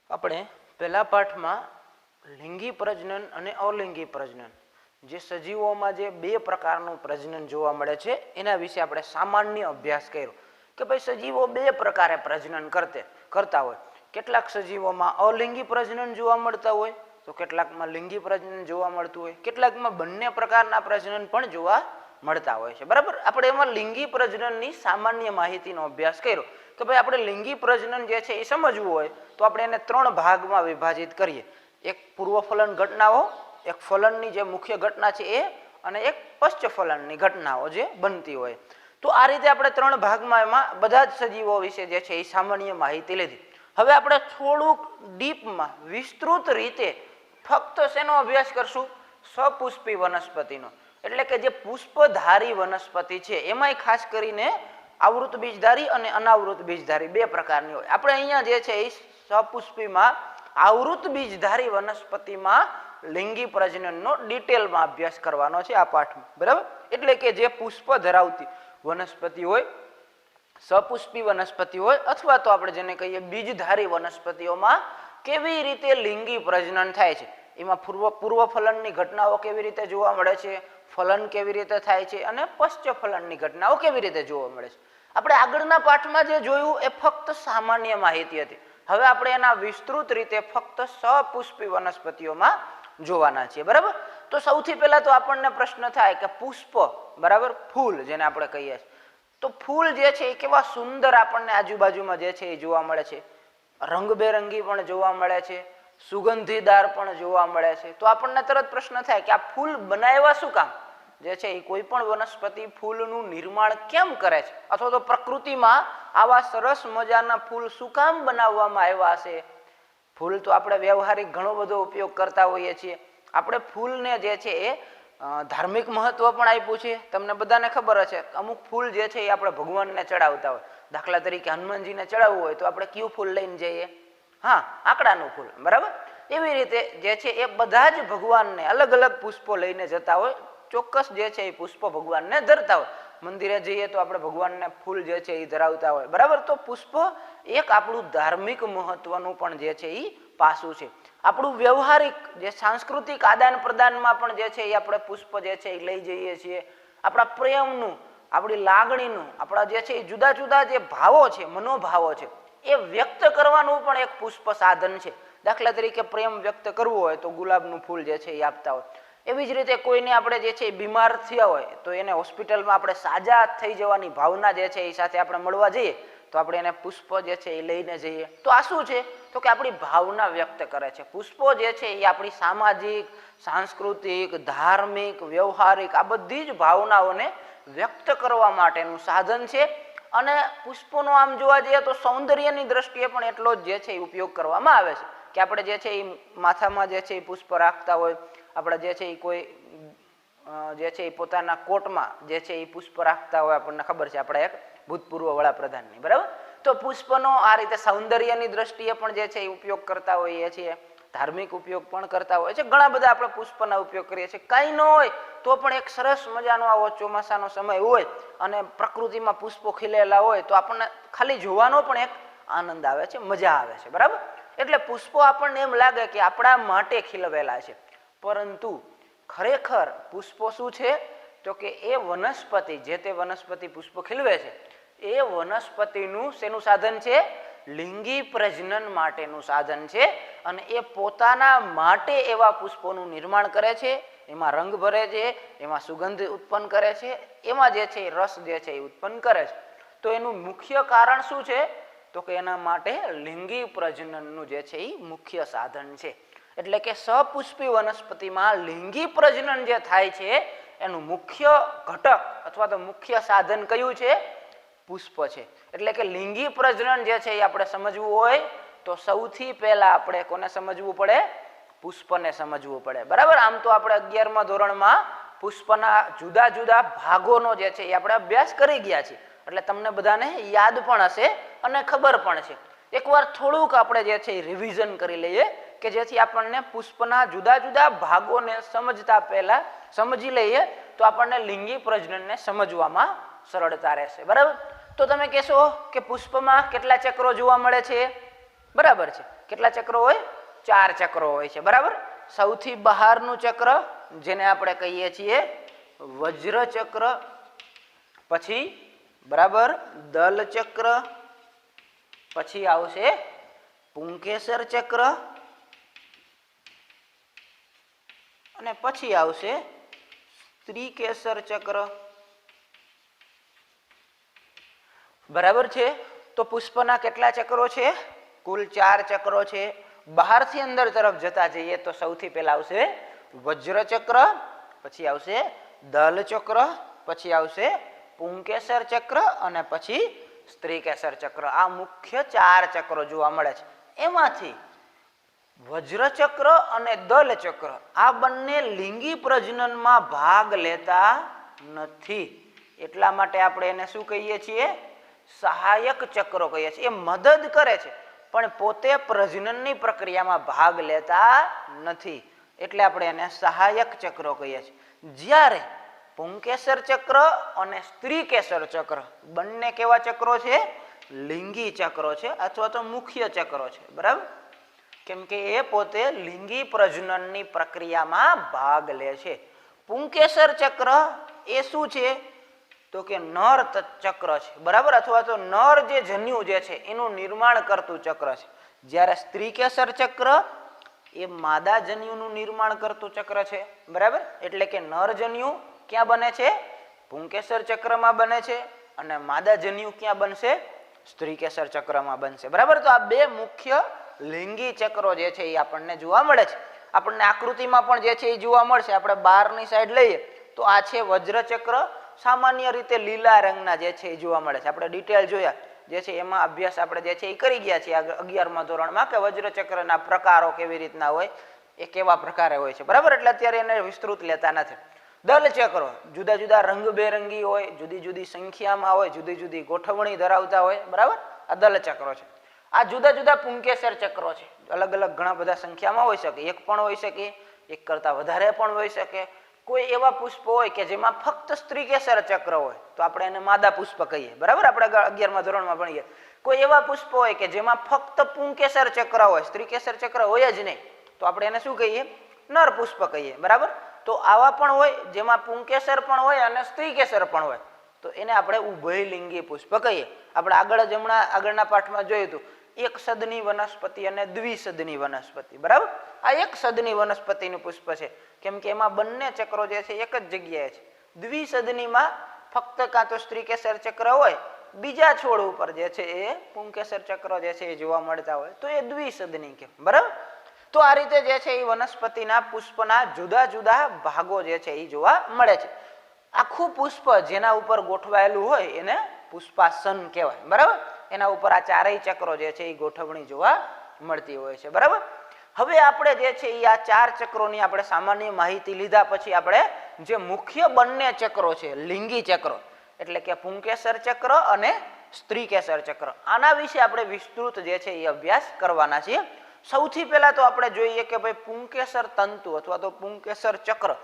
આપણે પહેલા પાઠમાં લિંગી પ્રજનન અને અલિંગી પ્રજનન જે સજીવોમાં જે બે પ્રકારનું પ્રજનન જોવા મળે છે એના વિશે આપણે સામાન્ય અભ્યાસ કર્યો કે ભાઈ સજીવો બે પ્રકારે પ્રજનન કરતા હોય. કેટલાક સજીવોમાં અલિંગી પ્રજનન જોવા મળતા હોય તો કેટલાકમાં લિંગી પ્રજનન જોવા મળતું હોય, કેટલાકમાં બંને પ્રકારના પ્રજનન પણ જોવા મળતા હોય છે. બરાબર, આપણે એમાં લિંગી પ્રજનનની સામાન્ય માહિતીનો અભ્યાસ કર્યો કે ભાઈ આપણે લિંગી પ્રજનન જે છે એ સમજવું હોય તો આપણે એને ત્રણ ભાગમાં વિભાજિત કરીએ. એક પૂર્વફલન ઘટનાઓ, એક ફલનની જે મુખ્ય ઘટના છે એ, અને એક પશ્ચફલનની ઘટનાઓ જે બનતી હોય. તો આ રીતે આપણે ત્રણ ભાગમાં એમાં બધા જ સજીવો વિશે જે છે એ સામાન્ય માહિતી લીધી. હવે આપણે થોડુંક ડીપમાં વિસ્તૃત રીતે ફક્ત શેનો અભ્યાસ કરશું? સપુષ્પી વનસ્પતિનો. એટલે કે જે પુષ્પધારી વનસ્પતિ છે એમાંય ખાસ કરીને આવૃત બીજધારી અને અનાવૃત બીજધારી બે પ્રકારની હોય. આપણે અહીંયા જે છે એ સપુષ્પીમાં આવૃત બીજધારી વનસ્પતિમાં લિંગી પ્રજનનનો ડિટેલમાં અભ્યાસ કરવાનો છે આ પાઠમાં. બરાબર, એટલે કે જે પુષ્પ ધરાવતી વનસ્પતિ હોય, સપુષ્પી વનસ્પતિ હોય, અથવા તો આપણે જેને કહીએ બીજધારી વનસ્પતિઓમાં કેવી રીતે લિંગી પ્રજનન થાય છે, એમાં પૂર્વફલનની ઘટનાઓ કેવી રીતે જોવા મળે છે, ફલન કેવી રીતે થાય છે, અને પશ્ચફલનની ઘટનાઓ કેવી રીતે જોવા મળે છે. આપણે આગળના પાઠમાં જે જોયું એ ફક્ત સામાન્ય માહિતી હતી. હવે આપણે એના વિસ્તૃત રીતે ફક્ત સપુષ્પી વનસ્પતિઓમાં જોવાના છીએ. બરાબર, તો સૌથી પહેલા તો આપણને પ્રશ્ન થાય કે પુષ્પ, બરાબર, ફૂલ જેને આપણે કહીએ છીએ, તો ફૂલ જે છે એ કેવા સુંદર આપણને આજુબાજુમાં જે છે એ જોવા મળે છે, રંગબેરંગી પણ જોવા મળે છે, સુગંધીદાર પણ જોવા મળે છે. તો આપણને તરત પ્રશ્ન થાય કે આ ફૂલ બનાવ્યા શું કામ? જે છે એ કોઈ પણ વનસ્પતિ ફૂલનું નિર્માણ કેમ કરે છે, અથવા તો પ્રકૃતિમાં આવા સરસ મજાના ફૂલ શું કામ બનાવવામાં આવ્યા હશે? ફૂલ તો આપણે વ્યવહારિક ઘણો બધો ઉપયોગ કરતા હોઈએ છીએ. આપણે ફૂલને જે છે એ ધાર્મિક મહત્વ પણ આપ્યું છે. તમને બધાને ખબર હશે અમુક ફૂલ જે છે એ આપણે ભગવાનને ચડાવતા હોય. દાખલા તરીકે હનુમાનજીને ચડાવવું હોય તો આપણે કયું ફૂલ લઈને જઈએ? હા, આંકડાનું ફૂલ. બરાબર, એવી રીતે જે છે એ બધા જ ભગવાનને અલગ અલગ પુષ્પો લઈને જતા હોય. ચોક્કસ જે છે એ પુષ્પ ભગવાનને ધરતા હોય. મંદિરે જઈએ તો આપણે ભગવાનને ફૂલ જે છે એ ધરાવતા હોય. બરાબર, તો પુષ્પ એક આપણું ધાર્મિક મહત્વનું પણ જે છે એ પાસું છે. આપણું વ્યવહારિક જે સાંસ્કૃતિક આદાન પ્રદાનમાં પણ જે છે એ આપણે પુષ્પ જે છે એ લઈ જઈએ છીએ. આપણા પ્રેમનું, આપણી લાગણીનું, આપણા જે છે એ જુદા જુદા જે ભાવો છે, મનોભાવો છે, એ વ્યક્ત કરવાનું પણ એક પુષ્પ સાધન છે. દાખલા તરીકે પ્રેમ વ્યક્ત કરવો હોય તો ગુલાબનું ફૂલ જે છે એ આપતા હોય. એવી જ રીતે કોઈને આપણે જે છે એ બીમાર થયા હોય તો એને હોસ્પિટલમાં આપણે સાજા થઈ જવાની ભાવના જે છે એ સાથે આપણે મળવા જઈએ તો આપણે એને પુષ્પ જે છે એ લઈને જઈએ. તો આ શું છે? તો કે આપણી ભાવના વ્યક્ત કરે છે. પુષ્પો જે છે એ આપણી સામાજિક, સાંસ્કૃતિક, ધાર્મિક, વ્યવહારિક આ બધી જ ભાવનાઓને વ્યક્ત કરવા માટેનું સાધન છે. અને પુષ્પોનો આમ જોવા જઈએ તો સૌંદર્યની દ્રષ્ટિએ પણ એટલો જ જે છે એ ઉપયોગ કરવામાં આવે છે કે આપણે જે છે એ માથામાં જે છે એ પુષ્પ રાખતા હોય, આપણે જે છે એ કોઈ જે છે એ પોતાના કોટમાં જે છે એ પુષ્પ રાખતા હોય, આપણને ખબર છે આપણા એક ભૂતપૂર્વ વડાપ્રધાનની. બરાબર, તો પુષ્પનો આ રીતે સૌંદર્યની દ્રષ્ટિએ પણ જે છે એ ઉપયોગ કરતા હોઈએ છીએ, ધાર્મિક ઉપયોગ પણ કરતા હોય છે. ઘણા બધા આપણે પુષ્પના ઉપયોગ કરીએ છીએ. કંઈ ન હોય તો પણ એક સરસ મજાનો આવો ચોમાસાનો સમય હોય અને પ્રકૃતિમાં પુષ્પો ખીલેલા હોય તો આપણને ખાલી જોવાનો પણ એક આનંદ આવે છે, મજા આવે છે. બરાબર, એટલે પુષ્પો આપણને એમ લાગે કે આપણા માટે ખીલવેલા છે, પરંતુ ખરેખર પુષ્પો શું છે? તો કે એ વનસ્પતિ, જે તે વનસ્પતિ પુષ્પ ખીલવે છે એ વનસ્પતિનું શેનું સાધન છે? લિંગી પ્રજનન માટેનું સાધન છે. અને એ પોતાના માટે એવા પુષ્પોનું નિર્માણ કરે છે, એમાં રંગ ભરે છે, એમાં સુગંધ ઉત્પન્ન કરે છે, એમાં જે છે રસ જે છે એ ઉત્પન્ન કરે છે. તો એનું મુખ્ય કારણ શું છે? તો કે એના માટે લિંગી પ્રજનનનું જે છે એ મુખ્ય સાધન છે. એટલે કે સપુષ્પી વનસ્પતિમાં લિંગી પ્રજનન જે થાય છે એનું મુખ્ય ઘટક અથવા તો મુખ્ય સાધન કયું છે? પુષ્પ છે. એટલે કે લિંગી પ્રજનન જે છે એ આપણે સમજવું હોય તો સૌથી પહેલા આપણે કોને સમજવું પડે? પુષ્પને સમજવું પડે. બરાબર, આમ તો આપણે 11મા ધોરણમાં પુષ્પના જુદા જુદા ભાગોનો જે છે એ આપણે અભ્યાસ કરી ગયા છીએ, એટલે તમને બધાને યાદ પણ હશે અને ખબર પણ છે. એકવાર થોડુંક આપણે જે છે એ રિવિઝન કરી લઈએ કે જેથી આપણને પુષ્પના જુદા જુદા ભાગોને સમજતા પહેલા સમજી લઈએ તો આપણને લિંગી પ્રજનનને સમજવામાં સરળતા રહેશે. બરાબર, તો તમે કહેશો કે પુષ્પમાં કેટલા ચક્રો જોવા મળે છે? બરાબર છે. કેટલા ચક્રો હોય? 4 ચક્રો હોય છે. બરાબર. સૌથી બહારનું ચક્ર જેને આપણે કહીએ છીએ વજ્ર ચક્ર, પછી બરાબર દલ ચક્ર, પછી આવશે પુંકેસર ચક્ર અને પછી આવશે સ્ત્રીકેસર ચક્ર. બરાબર છે. તો પુષ્પના કેટલા ચક્રો છે? કુલ 4 ચક્રો છે. બહારથી અંદર તરફ જતા જઈએ તો સૌથી પહેલા આવશે વજ્ર ચક્ર, પછી આવશે દલ ચક્ર, પછી આવશે પુંકેસર ચક્ર અને પછી સ્ત્રીકેસર ચક્ર. આ મુખ્ય 4 ચક્રો જોવા મળે છે. એમાંથી વજ્ર ચક્ર અને દલ ચક્ર આ બંને લિંગી પ્રજનનમાં ભાગ લેતા નથી. એટલા માટે આપણે એને શું કહીએ છીએ? સહાયક ચક્રો કહીએ છીએ. એ મદદ કરે છે પણ પોતે પ્રજનનની પ્રક્રિયામાં ભાગ લેતા નથી, એટલે આપણે એને સહાયક ચક્રો કહીએ છીએ. જ્યારે પુંકેસર ચક્ર અને સ્ત્રીકેસર ચક્ર બંને કેવા ચક્રો છે? લિંગી ચક્રો છે અથવા તો મુખ્ય ચક્રો છે. બરાબર. કેમ કે એ પોતે લિંગી પ્રજનનની પ્રક્રિયામાં ભાગ લે છે. પુંકેસર ચક્ર એ શું છે? તો કે નર ચક્ર છે. બરાબર. અથવા તો નર જે જન્યુ જે છે એનું નિર્માણ કરતું ચક્ર છે. જ્યારે સ્ત્રીકેસર ચક્ર એ માદા જન્યુનું નિર્માણ કરતું ચક્ર છે. બરાબર. એટલે કે નર જન્યુ ક્યાં બને છે? પુંકેસર ચક્રમાં બને છે અને માદા જન્યુ ક્યાં બનશે? સ્ત્રીકેસર ચક્રમાં બનશે. બરાબર. તો આ બે મુખ્ય લિંગી ચક્રો જે છે એ આપણને જોવા મળે છે. આપણને આકૃતિમાં પણ જે છે એ જોવા મળશે. આપણે બહારની સાઈડ લઈએ તો આ છે વજ્ર ચક્ર. સામાન્ય રીતે લીલા રંગના જે છે એ જોવા મળે છે. આપણે ડિટેલ જોયા જે છે એમાં અભ્યાસ આપણે જે છે એ કરી ગયા છીએ 11મા ધોરણમાં કે વજ્ર ચક્રના પ્રકારો કેવી રીતના હોય, એ કેવા પ્રકારે હોય છે. બરાબર. એટલે અત્યારે એને વિસ્તૃત લેતા નથી. દલ ચક્રો જુદા જુદા રંગબેરંગી હોય, જુદી જુદી સંખ્યામાં હોય, જુદી જુદી ગોઠવણી ધરાવતા હોય. બરાબર. આ દલ ચક્રો છે. આ જુદા જુદા પુંકેસર ચક્રો છે. અલગ અલગ ઘણા બધા સંખ્યામાં હોઈ શકે. એક પણ હોઈ શકે, એક કરતા વધારે પણ હોઈ શકે. કોઈ એવા પુષ્પ હોય કે જેમાં ફક્ત સ્ત્રીકેસર ચક્ર હોય તો આપણે એને માદા પુષ્પ કહીએ. બરાબર. આપણે 11મા ધોરણમાં ભણીએ. કોઈ એવા પુષ્પ હોય કે જેમાં ફક્ત પુંકેસર ચક્ર હોય, સ્ત્રીકેસર ચક્ર હોય જ નહીં, તો આપણે એને શું કહીએ? નર પુષ્પ કહીએ. બરાબર. તો આવા પણ હોય જેમાં પુંકેસર પણ હોય અને સ્ત્રીકેસર પણ હોય, તો એને આપણે ઉભયલિંગી પુષ્પ કહીએ. આપણે આગળના પાઠમાં જોયું હતું એક સદની વનસ્પતિ અને દ્વિસદની વનસ્પતિ. બરાબર. આ એક સદની વનસ્પતિનું પુષ્પ છે કેમ કે એમાં બંને ચક્રો જે છે એક જ જગ્યાએ છે. દ્વિસદનીમાં ફક્ત કાં તો સ્ત્રીકેસર ચક્ર હોય, બીજા છોડ ઉપર જે છે એ પુંકેસર ચક્ર જે છે એ જોવા મળતા હોય તો એ દ્વિસદની કે. બરાબર. તો આ રીતે જે છે એ વનસ્પતિના પુષ્પના જુદા જુદા ભાગો જે છે એ જોવા મળે છે. આખું પુષ્પ જેના ઉપર ગોઠવાયેલું હોય એને પુષ્પાસન કહેવાય. બરાબર. એના ઉપર આ ચારેય ચક્રો જે છે એ ગોઠવણી જોવા મળતી હોય છે. બરાબર. હવે આપણે જે છે એ આ 4 ચક્રોની આપણે સામાન્ય માહિતી લીધા પછી આપણે જે મુખ્ય બંને ચક્રો છે લિંગી ચક્રો એટલે કે પુંકેસર ચક્ર અને સ્ત્રીકેસર ચક્ર, આના વિશે આપણે વિસ્તૃત જે છે એ અભ્યાસ કરવાના છીએ. સૌથી પહેલા તો આપણે જોઈએ કે ભાઈ પુંકેસર તંતુ અથવા તો પુંકેસર ચક્ર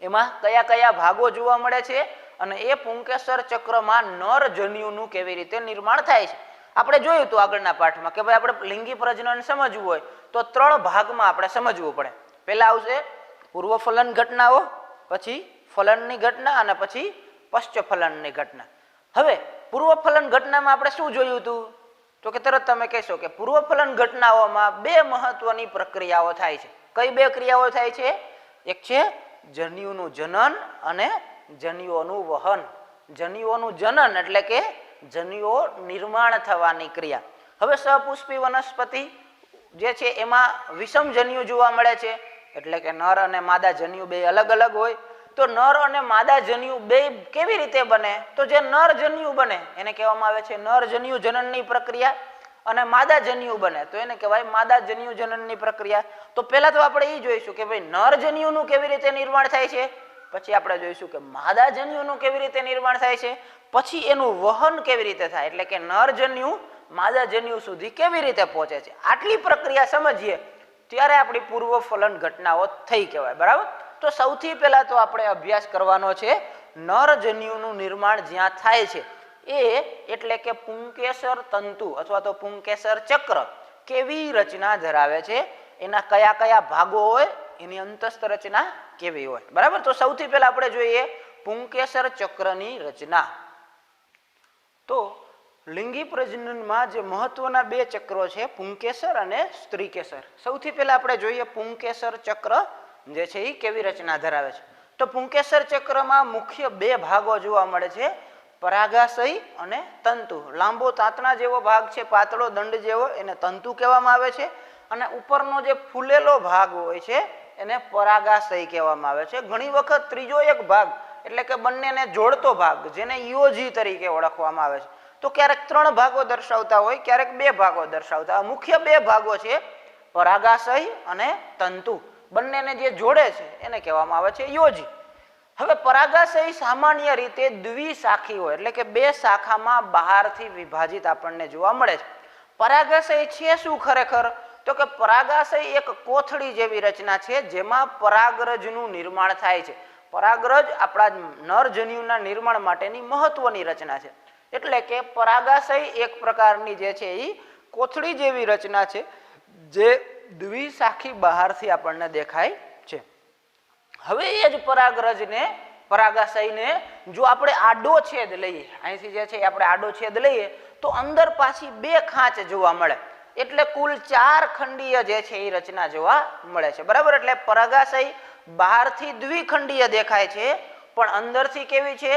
એમાં કયા કયા ભાગો જોવા મળે છે અને એ પુંકેસર ચક્રમાં નર જન્યુનું કેવી રીતે નિર્માણ થાય છે. આપણે જોયું હતું આગળના પાઠમાં કે ભાઈ આપણે લિંગી પ્રજનન સમજવું હોય તો 3 ભાગમાં આપણે સમજવું પડે. પહેલા આવશે પૂર્વ ફલન ઘટનાઓ, પછી ફલનની ઘટના અને પછી પશ્ચ ફલનની ઘટના. હવે પૂર્વ ફલન ઘટનામાં આપણે શું જોયું હતું? તો કે તરત તમે કહેશો કે પૂર્વ ફલન ઘટનાઓમાં 2 મહત્વની પ્રક્રિયાઓ થાય છે. કઈ 2 ક્રિયાઓ થાય છે? એક છે જન્યુનું જનન અને જન્યુઓનું વહન. જન્યુઓનું જનન એટલે કે જન્યુઓ નિર્માણ થવાની ક્રિયા. હવે સપુષ્પી વનસ્પતિ જે છે એમાં વિષમ જન્યુ જોવા મળે છે એટલે કે નર અને માદા જન્યુ બે અલગ અલગ હોય. તો નર અને માદા જન્યુ બે કેવી રીતે બને? તો જે નર જન્યુ બને એને કહેવામાં આવે છે નર જન્યુ જનનની પ્રક્રિયા અને માદા જન્યુ બને તો એને કહેવાય માદા જન્યુ જનનની પ્રક્રિયા. તો પહેલા તો આપણે એ જોઈશું કે ભાઈ નર જન્યુનું કેવી રીતે નિર્માણ થાય છે, પછી આપણે જોઈશું કે માદા જન્યુનું કેવી રીતે નિર્માણ થાય છે, પછી એનું વહન કેવી રીતે થાય એટલે કે નર જન્યુ માદા જન્યુ સુધી કેવી રીતે પહોંચે છે. આટલી પ્રક્રિયા સમજીએ ત્યારે આપણી પૂર્વ ફલન ઘટનાઓ થઈ કહેવાય. બરાબર. તો સૌથી પહેલા તો આપણે અભ્યાસ કરવાનો છે નર જન્યુનું નિર્માણ જ્યાં થાય છે એ એટલે કે પુંકેસર તંતુ અથવા તો પુંકેસર ચક્ર કેવી રચના ધરાવે છે, એના કયા કયા ભાગો હોય, એની અંતસ્થ રચના કેવી હોય. બરાબર. તો સૌથી પહેલા આપણે જોઈએ પુંકેસર ચક્રની રચના. તો લિંગી પ્રજનનમાં જે મહત્વના બે ચક્રો છે પુંકેસર અને સ્ત્રીકેસર. સૌથી પહેલા આપણે જોઈએ પુંકેસર ચક્ર જે છે એ કેવી રચના ધરાવે છે. તો પુંકેસર ચક્રમાં મુખ્ય બે ભાગો જોવા મળે છે, પરાગાશય અને તંતુ. લાંબો તાંતણા જેવો ભાગ છે, પાતળો દંડ જેવો, એને તંતુ કહેવામાં આવે છે. અને ઉપરનો જે ફૂલેલો ભાગ હોય છે એને પરાગાશય કહેવામાં આવે છે. ઘણી વખત ત્રીજો એક ભાગ એટલે કે બંનેને જોડતો ભાગ જેને યોજી તરીકે ઓળખવામાં આવે છે. તો ક્યારેક 3 ભાગો દર્શાવતા હોય, ક્યારેક 2 ભાગો દર્શાવતા હોય. મુખ્ય 2 ભાગો છે પરાગાશય અને તંતુ. બંનેને જે જોડે છે એને કહેવામાં આવે છે યોજી. હવે પરાગાશય સામાન્ય રીતે દ્વિશાખી હોય એટલે કે 2 શાખામાં બહારથી વિભાજિત આપણને જોવા મળે છે. પરાગાશય છે શું ખરેખર? તો કે પરાગાશય એક કોથળી જેવી રચના છે જેમાં પરાગરજનું નિર્માણ થાય છે. પરાગરજ આપણા નરજન્યુના નિર્માણ માટેની મહત્વની રચના છે. એટલે કે પરાગાશય એક પ્રકારની જે છે એ કોથળી જેવી રચના છે જે દ્વિશાખી બહારથી આપણને દેખાય છે. હવે એ જ પરાગરજને પરાગાશયને જો આપણે આડો છેદ લઈએ, અહીંથી જે છે આપણે આડો છેદ લઈએ તો અંદર પાછી 2 ખાંચ જોવા મળે. એટલે કુલ 4 ખંડીય જે છે એ રચના જોવા મળે છે. બરાબર. એટલે પરાગાશય બહારથી દ્વિખંડીય દેખાય છે પણ અંદરથી કેવી છે?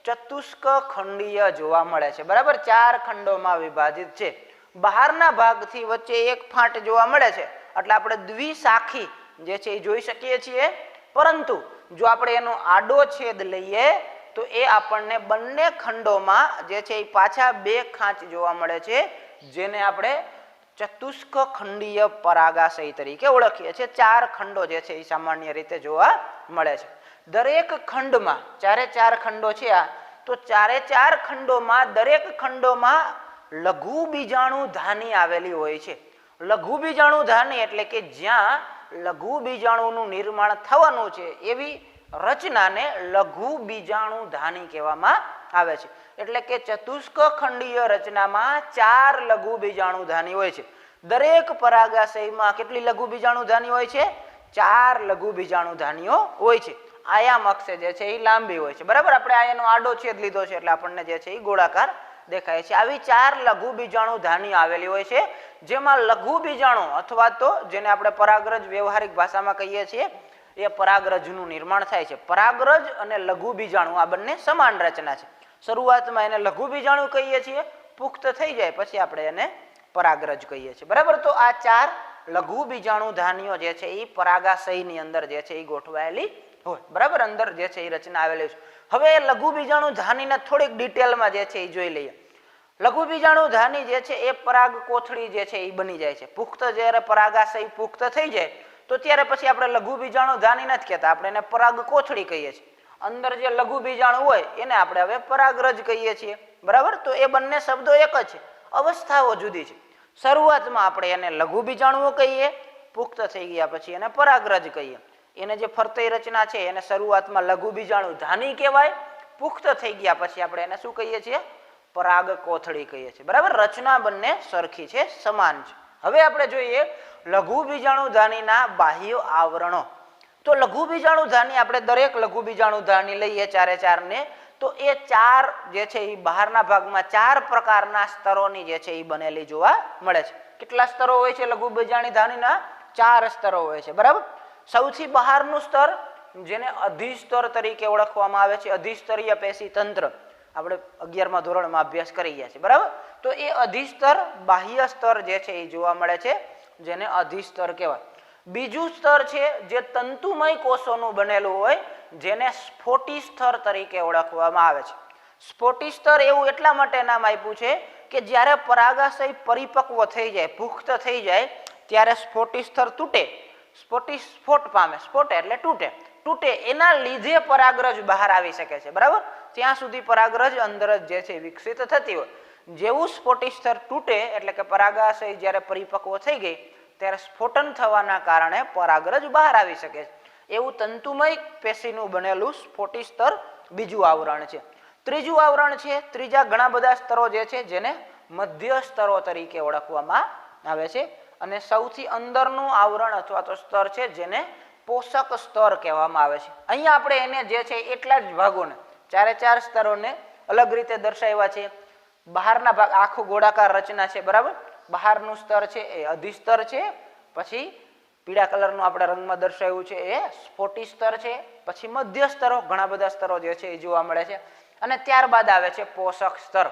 ચતુષ્ક ખંડીય જોવા મળે છે. બરાબર. 4 ખંડોમાં વિભાજિત છે. બહારના ભાગથી વચ્ચે એક ફાંટ જોવા મળે છે એટલે આપણે દ્વિશાખી જે છે એ જોઈ શકીએ છીએ. પરંતુ જો આપણે એનો આડો છેદ લઈએ તો એ આપણને બંને ખંડોમાં જે છે એ પાછા 2 ખાંચ જોવા મળે છે જેને આપણે ચતુષ્ક ખંડીય પરાગાશય તરીકે ઓળખીએ છીએ. 4 ખંડો જે છે એ સામાન્ય રીતે જોવા મળે છે. દરેક ખંડમાં 4 ખંડો છે આ, તો 4 ખંડોમાં દરેક ખંડોમાં લઘુ બીજાણુ ધાની આવેલી હોય છે. લઘુ બીજાણુ ધાની એટલે કે જ્યાં લઘુ બીજાણુનું નિર્માણ થવાનું છે એવી રચનાને લઘુ બીજાણુ ધાની કહેવામાં આવે છે. એટલે કે ચતુષ્ક ખંડીય રચનામાં 4 લઘુ બીજાણુ ધાની હોય છે. દરેક પરાગાશયમાં કેટલી લઘુ બીજાણુ ધાની હોય છે? 4 લઘુ બીજાણુ ધાનીઓ હોય છે. આયામ અક્ષ જે છે એ લાંબી હોય છે. બરાબર. આપણે આ એનો આડો છેદ લીધો છે એટલે આપણને જે છે એ ગોળાકાર દેખાય છે. આવી 4 લઘુ બીજાણુ ધાની આવેલી હોય છે જેમાં લઘુ બીજાણુ અથવા તો જેને આપણે પરાગરજ વ્યવહારિક ભાષામાં કહીએ છીએ એ પરાગરજનું નિર્માણ થાય છે. પરાગરજ અને લઘુ બીજાણુ આ બંને સમાન રચના છે. શરૂઆતમાં એને લઘુ બીજાણુ કહીએ છીએ, પુખ્ત થઈ જાય પછી આપણે એને પરાગરજ કહીએ છીએ. બરાબર. તો આ 4 લઘુ બીજાણુ ધાનીઓ જે છે એ પરાગાશયની અંદર જે છે એ ગોઠવાયેલી હોય. બરાબર. અંદર જે છે એ રચના આવેલી છે. હવે લઘુ બીજાણુ ધાનીના થોડીક ડિટેલમાં જે છે એ જોઈ લઈએ. લઘુ બીજાણુ ધાની જે છે એ પરાગ કોથળી જે છે એ બની જાય છે. પુખ્ત જ્યારે પરાગાશય પુખ્ત થઈ જાય તો ત્યારે પછી આપણે લઘુ બીજાણુ ધાની નથી કહેતા, આપણે એને પરાગ કોથળી કહીએ છીએ. અંદર જે લઘુ બીજાણુ હોય એને આપણે હવે પરાગરજ કહીએ છીએ. બરાબર. તો એ બંને શબ્દો એક જ છે, અવસ્થાઓ જુદી છે. શરૂઆતમાં આપણે એને લઘુ બીજાણુઓ કહીએ, પુખ્ત થઈ ગયા પછી એને પરાગરજ કહીએ. એને જે ફરતી રચના છે એને શરૂઆતમાં લઘુ બીજાણુ ધાની કહેવાય, પુખ્ત થઈ ગયા પછી આપણે એને શું કહીએ છીએ? પરાગ કોથળી કહીએ છીએ. બરાબર. રચના બંને સરખી છે, સમાન છે. હવે આપણે જોઈએ લઘુ બીજાણુ ધાનીના બાહ્ય આવરણો. તો લઘુ બીજાણુ ધાની આપણે દરેક લઘુ બીજાણુ ધાની લઈએ 4 ને તો એ 4 જે છે એ બહારના ભાગમાં 4 પ્રકારના સ્તરોની જે છે એ બનેલી જોવા મળે છે. કેટલા સ્તરો હોય છે લઘુ બીજાણુ ધાનીના? 4 સ્તરો હોય છે. બરાબર. સૌથી બહારનું સ્તર જેને અધિસ્તર તરીકે ઓળખવામાં આવે છે, અધિસ્તરીય પેશી તંત્ર, આપણે 11મા ધોરણમાં અભ્યાસ કરી ગયા છે. બરાબર. તો એ અધિસ્તર બાહ્ય સ્તર જે છે એ જોવા મળે છે જેને અધિસ્તર કહેવાય. બીજું સ્તર છે જે તંતુમય કોષોનું બનેલું હોય જેને સ્ફોટી સ્તર તરીકે ઓળખવામાં આવે છે. સ્ફોટી સ્તર એવું એટલા માટે નામ આપ્યું છે કે જ્યારે પરાગાશય પરિપક્વ થઈ જાય, પુખ્ત થઈ જાય ત્યારે સ્ફોટી સ્તર તૂટે, સ્ફોટ પામે, સ્ફોટે એટલે તૂટે એના લીધે પરાગરજ બહાર આવી શકે છે. બરાબર. ત્યાં સુધી પરાગરજ અંદર જ જે છે વિકસિત થતી હોય. જેવું સ્ફોટી સ્તર તૂટે એટલે કે પરાગાશય જ્યારે પરિપક્વ થઈ ગઈ ત્યારે સ્ફોટન થવાના કારણે પરાગરજ બહાર આવી શકે છે. એવું તંતુમય પેશીનું બનેલું સ્ફોટી સ્તર બીજું આવરણ છે. ત્રીજું આવરણ છે, ત્રીજા ઘણા બધા સ્તરો જે છે જેને મધ્ય સ્તરો તરીકે ઓળખવામાં આવે છે અને સૌથી અંદરનું આવરણ અથવા તો સ્તર છે જેને પોષક સ્તર કહેવામાં આવે છે. અહીંયા આપણે એને જે છે એટલા જ ભાગોને ચારે ચાર સ્તરોને અલગ રીતે દર્શાવ્યા છે. બહારના ભાગ આખું ગોળાકાર રચના છે બરાબર. બહારનું સ્તર છે એ અધિસ્તર છે, પછી પીળા કલરનું આપણે રંગમાં દર્શાવ્યું છે એ સ્ફોટી સ્તર છે, પછી મધ્ય સ્તરો ઘણા બધા સ્તરો જે છે એ જોવા મળે છે અને ત્યારબાદ આવે છે પોષક સ્તર.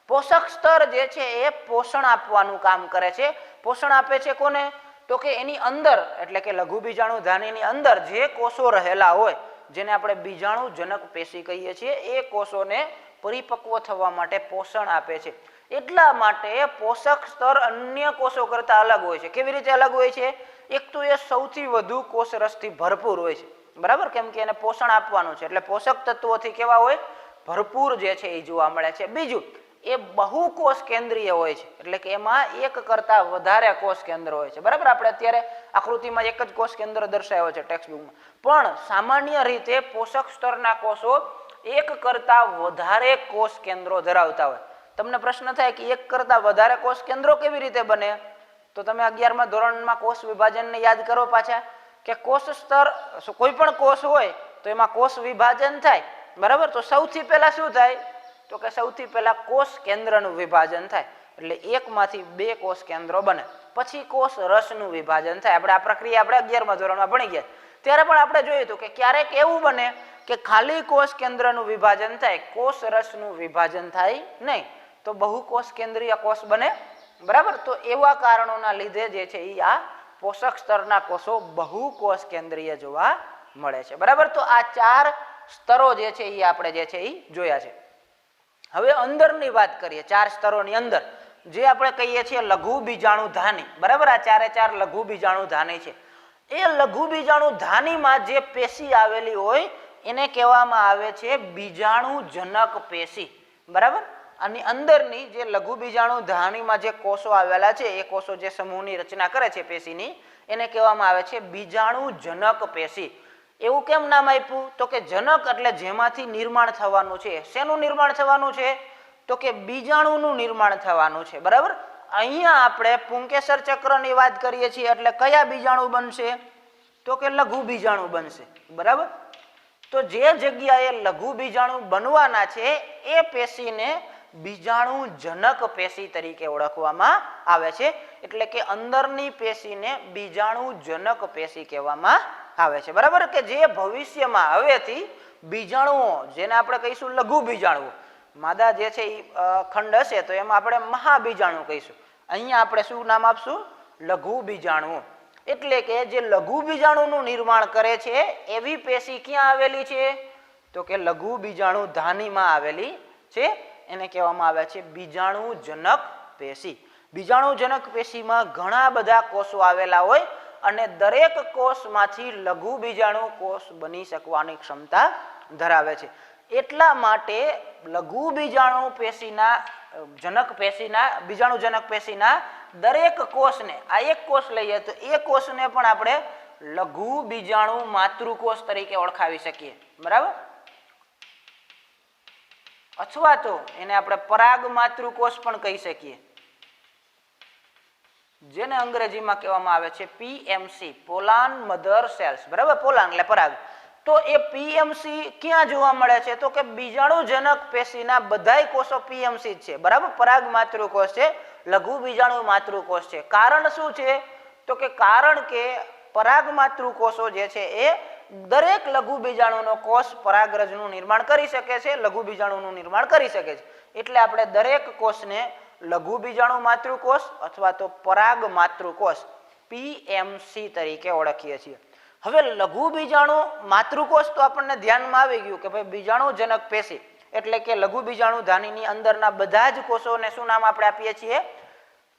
પોષક સ્તર જે છે એ પોષણ આપવાનું કામ કરે છે. પોષણ આપે છે કોને? તો કે એની અંદર એટલે કે લઘુ બીજાણુ ધાનીની અંદર જે કોષો રહેલા હોય જેને આપણે બીજાણુ જનક પેશી કહીએ છીએ એ કોષોને પરિપક્વ થવા માટે પોષણ આપે છે. એટલા માટે પોષક સ્તર અન્ય કોષો કરતા અલગ હોય છે. કેવી રીતે અલગ હોય છે? એક તો એ સૌથી વધુ કોષરસથી ભરપૂર હોય છે બરાબર, કેમ કે એને પોષણ આપવાનું છે એટલે પોષક તત્વોથી કેવા હોય? ભરપૂર જે છે એ જોવા મળે છે. બીજું, એ બહુ કોષ કેન્દ્રીય હોય છે એટલે કે એમાં એક કરતા વધારે કોષ કેન્દ્ર હોય છે બરાબર. આપણે અત્યારે આકૃતિમાં એક જ કોષ કેન્દ્ર દર્શાવ્યો છે ટેક્સ્ટબુકમાં, પણ સામાન્ય રીતે પોષક સ્તરના કોષો એક કરતા વધારે કોષ કેન્દ્રો ધરાવતા હોય. તમને પ્રશ્ન થાય કે એક કરતા વધારે કોષ કેન્દ્રો કેવી રીતે બને? તો તમે 11મા ધોરણમાં કોષ વિભાજનને યાદ કરો પાછા કે કોષ સ્તર કોઈ પણ કોષ હોય તો એમાં કોષ વિભાજન થાય બરાબર. તો સૌથી પહેલા શું થાય? તો કે સૌથી પહેલા કોષ કેન્દ્રનું વિભાજન થાય એટલે એકમાંથી બે કોષ કેન્દ્રો બને, પછી કોષ રસનું વિભાજન થાય. આપણે આ પ્રક્રિયા આપણે 11મા ધોરણમાં ભણી ગયા ત્યારે પણ આપણે જોયું હતું કે ક્યારેક એવું બને કે ખાલી કોષ કેન્દ્રનું વિભાજન થાય, કોષ રસનું વિભાજન થાય નહીં, તો બહુ કોષ કેન્દ્રીય કોષ બને બરાબર. તો એવા કારણોના લીધે જે છે એ આ પોષક સ્તરના કોષો બહુ કોષ કેન્દ્રીય જોવા મળે છે બરાબર. તો આ ચાર સ્તરો જે છે એ આપણે જે છે એ જોયા છે. હવે અંદરની વાત કરીએ. ચાર સ્તરોની અંદર જે આપણે કહીએ છીએ લઘુ બીજાણુ ધાની બરાબર. આ ચારે ચાર લઘુ બીજાણુ ધાની છે. એ લઘુ બીજાણુ ધાનીમાં જે પેશી આવેલી હોય એને કહેવામાં આવે છે બીજાણુ જનક પેશી બરાબર. આની અંદરની જે લઘુ બીજાણુ ધાનીમાં જે કોષો આવેલા છે એ કોષો જે સમૂહની રચના કરે છે પેશીની એને કહેવામાં આવે છે બીજાણુ જનક પેશી. એવું કેમ નામ આપ્યું? તો કે જનક એટલે જેમાંથી નિર્માણ થવાનું છે. શેનું નિર્માણ થવાનું છે? તો કે બીજાણુનું નિર્માણ થવાનું છે બરાબર. અહીંયા આપણે પુંકેસર ચક્રની વાત કરીએ છીએ એટલે કયા બીજાણુ બનશે? તો કે લઘુ બીજાણુ બનશે બરાબર. તો જે જગ્યાએ લઘુ બીજાણુ બનવાના છે એ પેશીને બીજાણુ જનક પેશી તરીકે ઓળખવામાં આવે છે. એટલે કે અંદરની પેશીને બીજાણુ જનક પેશી કહેવામાં આવે છે બરાબર. કે જે ભવિષ્યમાં હવેથી બીજાણુઓ જેને આપણે કહીશું લઘુ બીજાણુઓ, માદા જે છે એ ખંડ હશે તો એમાં આપણે મહાબીજાણુ કહીશું. અહીંયા આપણે શું નામ આપશું? લઘુ બીજાણુ. એટલે કે જે લઘુ બીજાણુનું નિર્માણ કરે છે એવી પેશી ક્યાં આવેલી છે? તો કે લઘુ બીજાણુ ધાનીમાં આવેલી છે. એને કહેવામાં આવે છે બીજાણુ જનક પેશી. બીજાણુ જનક પેશીમાં ઘણા બધા કોષો આવેલા હોય અને દરેક કોષમાંથી લઘુ બીજાણુ કોષ બની શકવાની ક્ષમતા ધરાવે છે. એટલા માટે લઘુ બીજાણુ પેશીના જનક પેશીના બીજાણુ જનક પેશીના દરેક કોષને, આ એક કોષ લઈએ તો એ કોષને પણ આપણે લઘુ બીજાણુ માતૃકોષ તરીકે ઓળખાવી શકીએ બરાબર. અથવા તો એને આપણે પરાગ માતૃકોષ પણ કહી શકીએ, જેને અંગ્રેજીમાં કહેવામાં આવે છે પીએમસી, પોલાન મધર સેલ્સ બરાબર. પોલાન એટલે પરાગ. તો એ પીએમસી ક્યાં જોવા મળે છે? તો કે બીજાણુ જનક પેશીના બધાય કોષો પીએમસી જ છે બરાબર. પરાગ માતૃકોષ છે, લઘુ બીજાણુ માતૃકોષ છે. કારણ શું છે? તો કે કારણ કે પરાગ માતૃકોષો જે છે એ દરેક લઘુ બીજાણુનો કોષ પરાગરજનું નિર્માણ કરી શકે છે, લઘુ બીજાણુનું નિર્માણ કરી શકે છે. એટલે આપણે દરેક કોષને લઘુ બીજાણુ માતૃકોષ અથવા તો પરાગ માતૃકોષ પીએમસી તરીકે ઓળખીએ છીએ. હવે લઘુ બીજાણુ માતૃકોષ તો આપણને ધ્યાનમાં આવી ગયું કે ભાઈ બીજાણુ જનક પેશી એટલે કે લઘુ બીજાણુ ધાનીની અંદરના બધા જ કોષોને શું નામ આપણે આપીએ છીએ?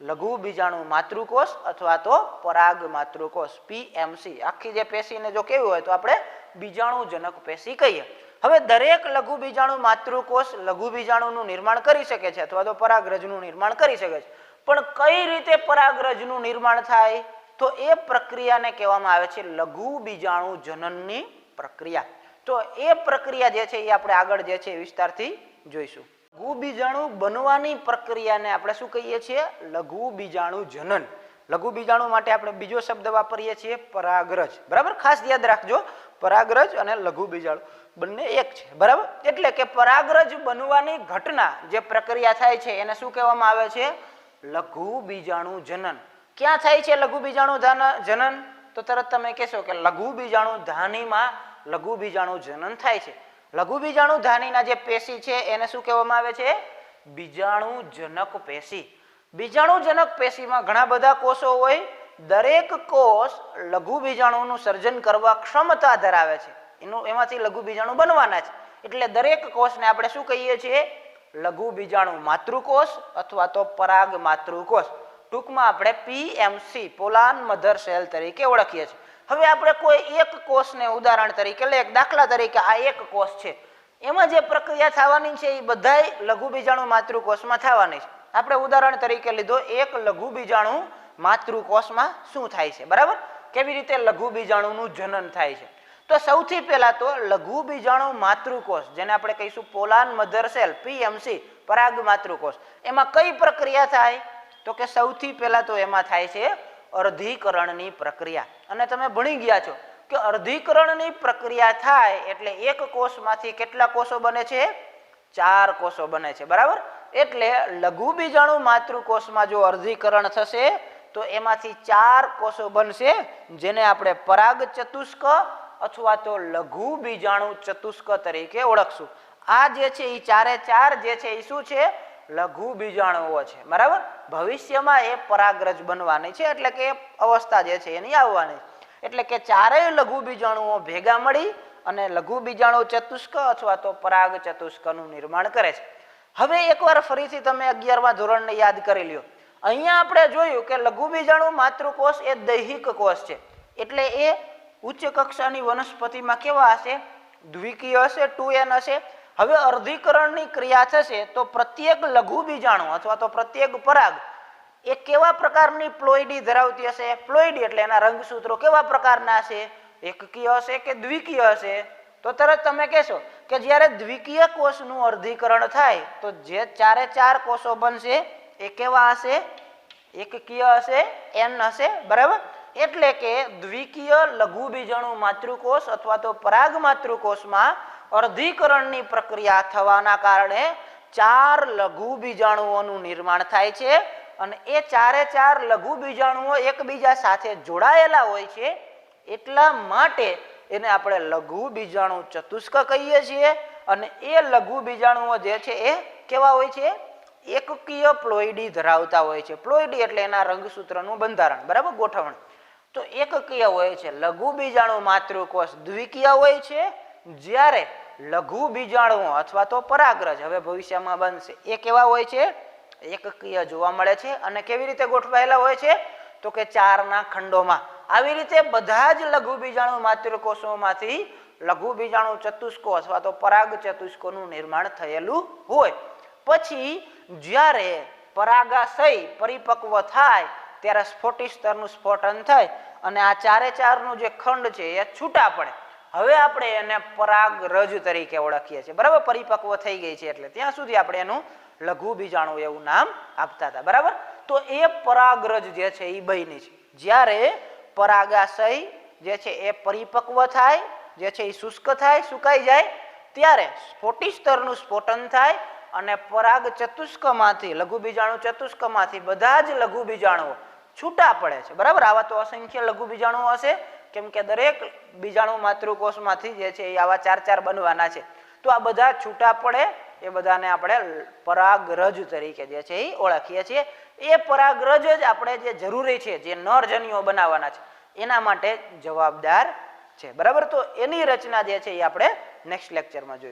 લઘુ બીજાણુ માતૃકોષ અથવા તો પરાગ માતૃકોષ પીએમસી. આખી જે પેશીને જો કેવું હોય તો આપણે બીજાણુ જનક પેશી કહીએ. હવે દરેક લઘુ બીજાણુ માતૃકોષ લઘુ બીજાણુનું નિર્માણ કરી શકે છે અથવા તો પરાગરજનું નિર્માણ કરી શકે છે. પણ કઈ રીતે પરાગરજનું નિર્માણ થાય? તો એ પ્રક્રિયાને કહેવામાં આવે છે લઘુ બીજાણુ જનનની પ્રક્રિયા. તો એ પ્રક્રિયા જે છે એ આપણે આગળ જે છે વિસ્તારથી જોઈશું. લઘુ બીજાણુ બનવાની પ્રક્રિયાને આપણે શું કહીએ છીએ? લઘુ બીજાણુ જનન. લઘુ બીજાણુ માટે આપણે બીજો શબ્દ વાપરીએ છીએ પરાગરજ. બરાબર, ખાસ યાદ રાખજો, પરાગરજ અને લઘુ બીજાણુ બંને એક છે. બરાબર, એટલે કે પરાગરજ બનવાની ઘટના જે પ્રક્રિયા થાય છે એને શું કહેવામાં આવે છે? લઘુ બીજાણુ જનન. ક્યાં થાય છે લઘુ બીજાણુ જનન? તો તરત તમે કહેશો કે લઘુ બીજાણુ ધાનીમાં લઘુ બીજાણુ જનન થાય છે. લઘુ બીજાણુ ધાનીના જે પેશી છે એને શું કહેવામાં આવે છે? બીજાણુ જનક પેશી. બીજાણુ જનક પેશીમાં ઘણા બધા કોષો હોય. દરેક કોષ લઘુ બીજાણુનું સર્જન કરવા ક્ષમતા ધરાવે છે. એમાંથી લઘુ બીજાણુ બનવાના છે. એટલે દરેક કોષને આપણે શું કહીએ છીએ? લઘુ બીજાણુ માતૃકોષ અથવા તો પરાગ માતૃકોષ. ટૂંકમાં આપણે PMC પોલાન મધર સેલ તરીકે ઓળખીએ છીએ. હવે આપણે કોઈ એક કોષને ઉદાહરણ તરીકે લે, દાખલા તરીકે આ એક કોષ છે, એમાં જે પ્રક્રિયા થવાની છે એ બધાય લઘુ બીજાણુ માતૃકોષમાં થવાની છે. આપણે ઉદાહરણ તરીકે લીધો એક લઘુ બીજાણુ માતૃકોષમાં શું થાય છે? બરાબર, કેવી રીતે લઘુ બીજાણુનું જનન થાય છે? તો સૌથી પહેલા તો લઘુ બીજાણુ માતૃકોષ, જેને આપણે કહીશું પોલાન મધર સેલ PMC પરાગ માતૃકોષ, એમાં કઈ પ્રક્રિયા થાય? તો કે સૌથી પહેલા તો એમાં થાય છે અર્ધીકરણની પ્રક્રિયા. અને તમે ભણી ગયા છો કે અર્ધીકરણની પ્રક્રિયા થાય એટલે એક કોષમાંથી કેટલા કોષો બને છે? 4 કોષો બને છે. બરાબર, એટલે લઘુ બીજાણુ માતૃકોષમાં જો અર્ધીકરણ થશે તો એમાંથી 4 કોષો બનશે, જેને આપણે પરાગ ચતુષ્ક અથવા તો લઘુ બીજાણુ ચતુષ્ક તરીકે ઓળખશું. આ જે છે એ ચારે ચાર જે છે એ શું છે? લઘુ બીજાણુઓ છે. બરાબર, ભવિષ્યમાં એ પરાગરજ બનવાની છે, એટલે કે અવસ્થા જે છે એની આવવાની. એટલે કે ચારેય લઘુ બીજાણુઓ ભેગા મળી અને લઘુ બીજાણુ ચતુષ્ક અથવા તો પરાગ ચતુષ્કનું નિર્માણ કરે છે. હવે એકવાર ફરીથી તમે 11મા ધોરણને યાદ કરી લ્યો. અહીંયા આપણે જોયું કે લઘુ બીજાણુ માતૃકોષ એ દૈહિક કોષ છે. એટલે એ ઉચ્ચ કક્ષાની વનસ્પતિમાં કેવા હશે? દ્વિકીય હશે, 2n હશે. હવે અર્ધીકરણની ક્રિયા થશે તો પ્રત્યેક લઘુ બીજાણુ અથવા તો પ્રત્યેક પરાગ એ કેવા પ્રકારની પ્લોઇડી ધરાવતી હશે? પ્લોઇડી એટલે એના રંગસૂત્રો કેવા પ્રકારના હશે? એકકીય હશે કે દ્વિકીય હશે? તો તરત તમે કહેશો કે જ્યારે દ્વિકીય કોષનું અર્ધીકરણ થાય તો જે ચારે ચાર કોષો બનશે એ કેવા હશે? એકકીય હશે, n હશે. બરાબર, એટલે કે દ્વિકીય લઘુ બીજાણુ માતૃકોષ અથવા તો પરાગ માતૃકોષમાં અર્ધીકરણની પ્રક્રિયા થવાના કારણે 4 લઘુ બીજાણુઓનું નિર્માણ થાય છે. અને એ ચારે ચાર લઘુ બીજાણુઓ એકબીજા સાથે જોડાયેલા હોય છે, એટલા માટે એને આપણે લઘુ બીજાણુ ચતુષ્ક કહીએ છીએ. અને એ લઘુ બીજાણુઓ જે છે એ કેવા હોય છે? એકકીય પ્લોઇડી ધરાવતા હોય છે. પ્લોઇડી એટલે એના રંગસૂત્રનું બંધારણ. બરાબર, ગોઠવણ તો એકકીય હોય છે. લઘુ બીજાણુ માતૃકોષ દ્વિકીય હોય છે, જ્યારે લઘુ બીજાણુઓ અથવા તો પરાગરજ હવે ભવિષ્યમાં બનશે એ કેવા હોય છે? એકકીય જોવા મળે છે. અને કેવી રીતે ગોઠવાયેલા હોય છે? તો કે 4ના ખંડોમાં. આવી રીતે બધા જ લઘુ બીજાણુ માતૃકોષોમાંથી લઘુ બીજાણુ ચતુષ્કો અથવા તો પરાગ ચતુષ્કોનું નિર્માણ થયેલું હોય. પછી જ્યારે પરાગાશય પરિપક્વ થાય ત્યારે સ્ફોટી સ્તરનું સ્ફોટન થાય અને આ ચારે ચારનું જે ખંડ છે એ છૂટા પડે. હવે આપણે એને પરાગરજ તરીકે ઓળખીએ છીએ. બરાબર, પરિપક્વ થઈ ગઈ છે એટલે ત્યાં સુધી આપણે એનું લઘુ બીજાણુ એવું નામ આપતા હતા. બરાબર, તો એ પરાગરજ જે છે એ બની છે. જ્યારે પરાગાશય જે છે એ પરિપક્વ થાય, જે છે એ શુષ્ક થાય, સુકાઈ જાય, ત્યારે સ્ફોટી સ્તરનું સ્ફોટન થાય અને પરાગ ચતુષ્કમાંથી લઘુ બીજાણુ ચતુષ્કમાંથી બધા જ લઘુ બીજાણુઓ છૂટા પડે છે. બરાબર, આવા તો અસંખ્ય લઘુ બીજાણુઓ હશે, કેમ કે દરેક બીજાણુ માતૃકોષમાંથી જે છે એ આવા 4 બનવાના છે. તો આ બધા છૂટા પડે એ બધાને આપણે પરાગરજ તરીકે જે છે એ ઓળખીએ છીએ. એ પરાગરજ જ આપણે જે જરૂરી છે, જે નરજન્યુઓ બનાવવાના છે એના માટે જવાબદાર છે. બરાબર, તો એની રચના જે છે એ આપણે નેક્સ્ટ લેક્ચરમાં જોઈશું.